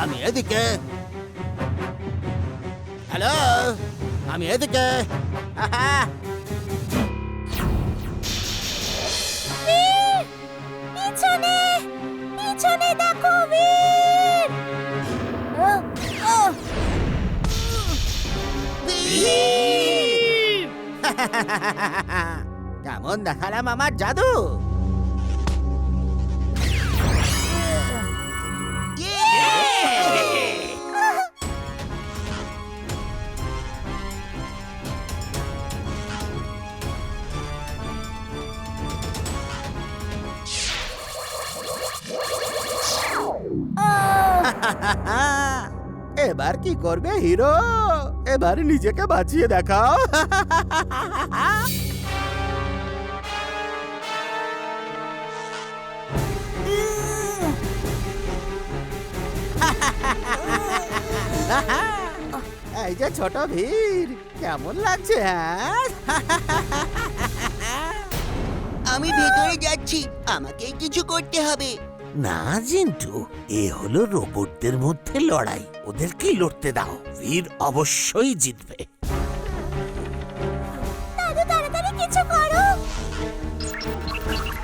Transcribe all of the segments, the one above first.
আমি এদিকে। হ্যালো, আমি এদিকে। পিছনে পিছনে দেখো বীর। কেমন দেখালাম আমার জাদু? এবার কি করবে হিরো? এবার নিজেকে বাঁচিয়ে দেখাও। এই যে ছোট ভীর, কেমন লাগছে? হ্যাঁ, আমি ভেতরে যাচ্ছি, আমাকেই কিছু করতে হবে। না জিন্টু, এ হলো রোবটদের মধ্যে লড়াই, ওদেরকেই লড়তে দাও, বীর অবশ্যই জিতবে। দাদু তাড়াতাড়ি কিছু করো।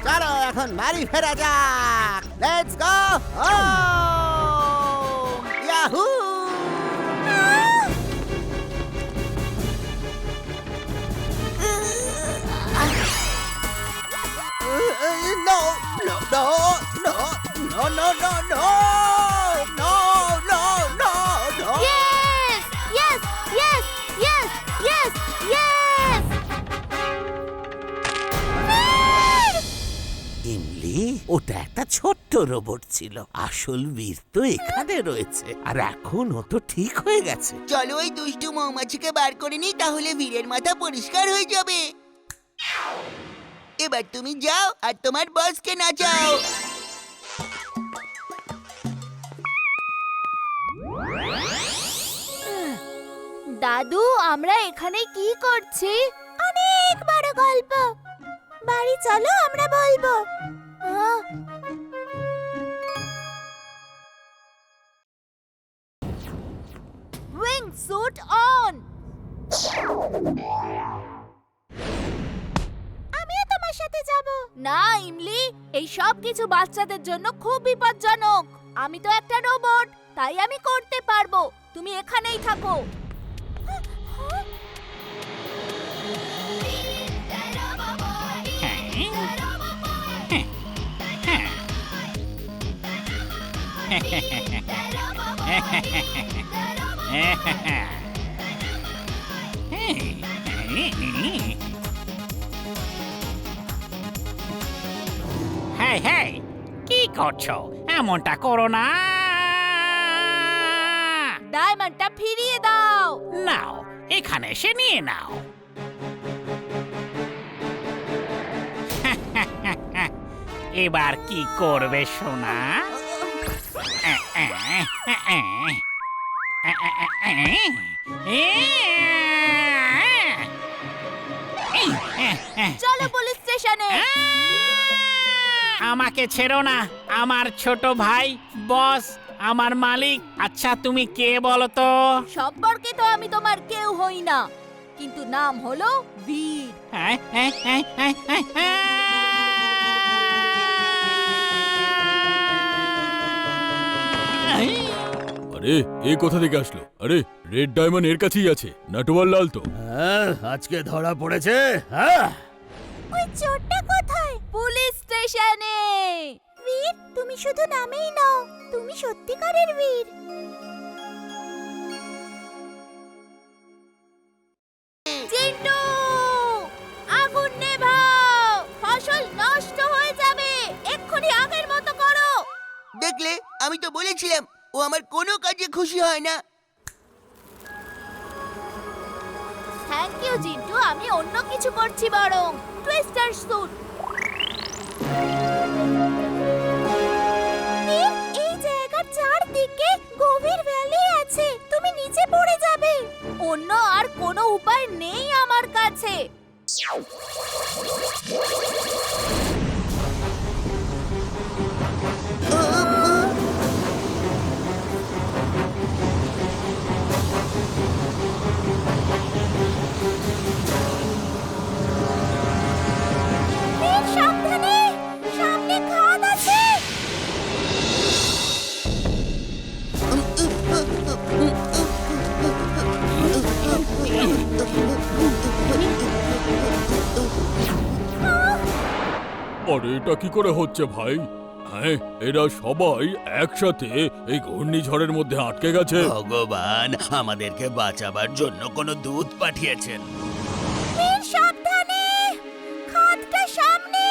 চলো এখন বাড়ি ফেরা যাক। Let's go Yahoo. No, no, no, no, no, no, no, no, no, no, no, no. Yes, yes, yes, yes, yes, yes. ইমলি, ওটা একটা ছোট্ট রোবট ছিল, আসল বীর তো এখানে রয়েছে, আর এখন ও তো ঠিক হয়ে গেছে। চলো ওই দুষ্টু মৌমাছিকে বার করে নিই, তাহলে বীরের মাথা পরিষ্কার হয়ে যাবে। এবার তুমি যাও আর তোমার বসকে নাচাও। দাদু, আমরা এখানে কি করছি? অনেক বড় গল্প, বাড়ি চলো আমরা বলবো। Wingsuit on. আমিও তোমার সাথে যাব। না ইমলি, এই সব কিছু বাচ্চাদের জন্য খুব বিপজ্জনক। আমি তো একটা রোবট, তাই আমি করতে পারবো। তুমি এখানেই থাকো। হেই হেই, কি করছো? এমনটা করো না। ডায়মন্ডটা ফিরিয়ে দাও। নাও, এখানে এসে নিয়ে নাও। এবার কি করবে সোনা? চলো পুলিশ স্টেশনে। আমাকে ছেড়ো না, আমার ছোট ভাই, বস, আমার মালিক। আচ্ছা তুমি কে বলো তো? সম্পর্কে তো আমি তোমার কেউ হই না, কিন্তু নাম হলো বীর। আরে এ কোথা থেকে আসলো? আরে রেড ডায়মন্ড এর কাছেই আছে, নাটওয়াল লাল তো। হ্যাঁ, আজকে ধরা পড়েছে। হ্যাঁ, ওই চোরটা কোথায়? পুলিশ স্টেশনে। বীর, তুমি শুধু নামেই নাও, তুমি সত্যিকারের বীর। চিন্টু, আগুন নেভাও, ফসল নষ্ট হয়ে যাবে। এক্ষুনি আগের মতো করো। দেখলে, আমি তো বলেছিলাম ও আমার কোনো কাজে খুশি হয় না। থ্যাংক ইউ জিন্টু, আমি অন্য কিছু করছি বরং। Twister suit. এই জায়গার চারদিকে গভীর ভ্যালি আছে, তুমি নিচে পড়ে যাবে। অন্য আর কোনো উপায় নেই আমার কাছে। আরে এটা কি করে হচ্ছে ভাই? হ্যাঁ, এরা সবাই একসাথে এই ঘূর্ণিঝড়ের মধ্যে আটকে গেছে। ভগবান আমাদেরকে বাঁচাবার জন্য কোনো দূত পাঠিয়েছেন। বীর সাবধানে, খাদটা সামনে।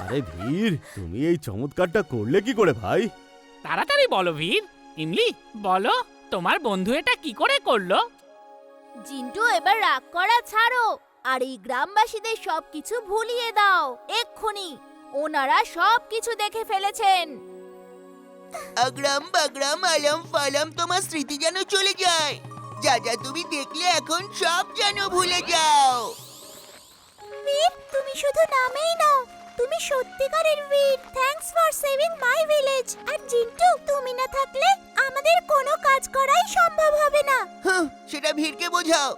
আরে ভীর, তুমি এই চমৎকারটা করলে কি করে ভাই? তাড়াতাড়ি বলো বীর। ইমলি বলো, তোমার বন্ধু এটা কি করে করলো? জিন্টু, এবার রাগ করা ছাড়ো আর এই গ্রামবাসীদের সবকিছু ভুলিয়ে দাও এক্ষুনি। ওনারা সবকিছু দেখে ফেলেছেন। আগ্রাম বাগ্রাম আলম ফালাম, তোমার স্মৃতি যেন চলে যায়। যা যা তুমি দেখলে এখন সব যেন ভুলে যাও। বীর, তুমি শুধু নামেই নও, তুমি সত্যিকারের বীর। Thanks for saving my village. আর জিন্টু, তুমি না থাকলে আমাদের কোনো কাজ করাই সম্ভব হবে না। সেটা ভিড়কে বোঝাও।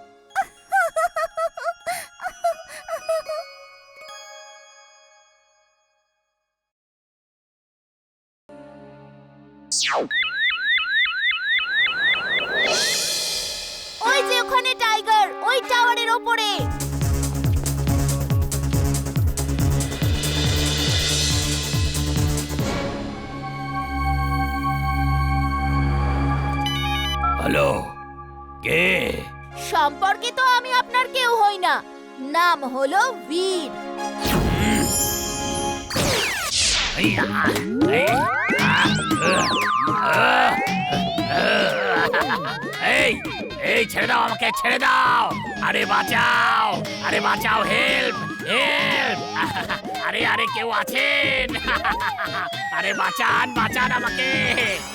ওই যে ওখানে টাইগার, ওই টাওয়ারের ওপরে। হ্যালো, কে? সম্পর্কে তো আমি আপনার কেউ হই না, নাম হলো বীর। এই এই ছেড়ে দাও আমাকে, ছেড়ে দাও। আরে বাঁচাও, আরে বাঁচাও, হেল্প হেল্প। আরে আরে কেউ আছেন? আরে বাঁচান বাঁচান আমাকে।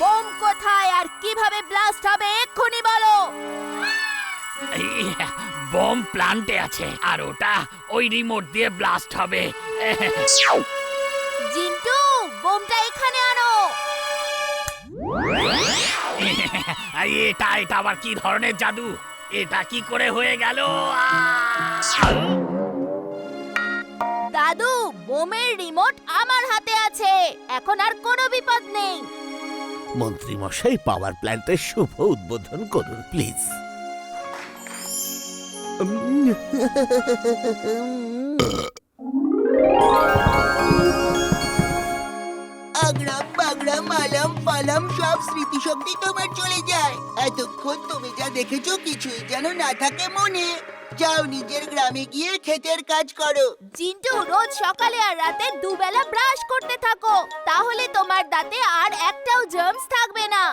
বোম কোথায় আর কিভাবে ব্লাস্ট হবে এক্ষুনি বলো। এই, বম প্লান্টে আছে আর ওটা ওই রিমোট দিয়ে ব্লাস্ট হবে। জিন্টু, বোমটা এখানে আনো। এটা এটা আবার কি ধরনের জাদু? এটা কি করে হয়ে গেল? দাদু, বোমের রিমোট আমার হাতে আছে, এখন আর কোনো বিপদ নেই। মন্ত্রী মশাই, পাওয়ার প্ল্যান্টের শুভ উদ্বোধন করুন প্লিজ। আগ্রাম বাগ্রাম আলম ফালাম, সব স্মৃতিশক্তি তোমার চলে যায়। এতক্ষণ তুমি যা দেখেছো কিছুই যেন না থাকে মনে। যাও নিজের গ্রামে গিয়ে ক্ষেতের কাজ করো। জিন্টু, রোজ সকালে আর রাতে দুবেলা ব্রাশ করতে থাকো, তাহলে তোমার দাঁতে আর একটাও জার্মস থাকবে না।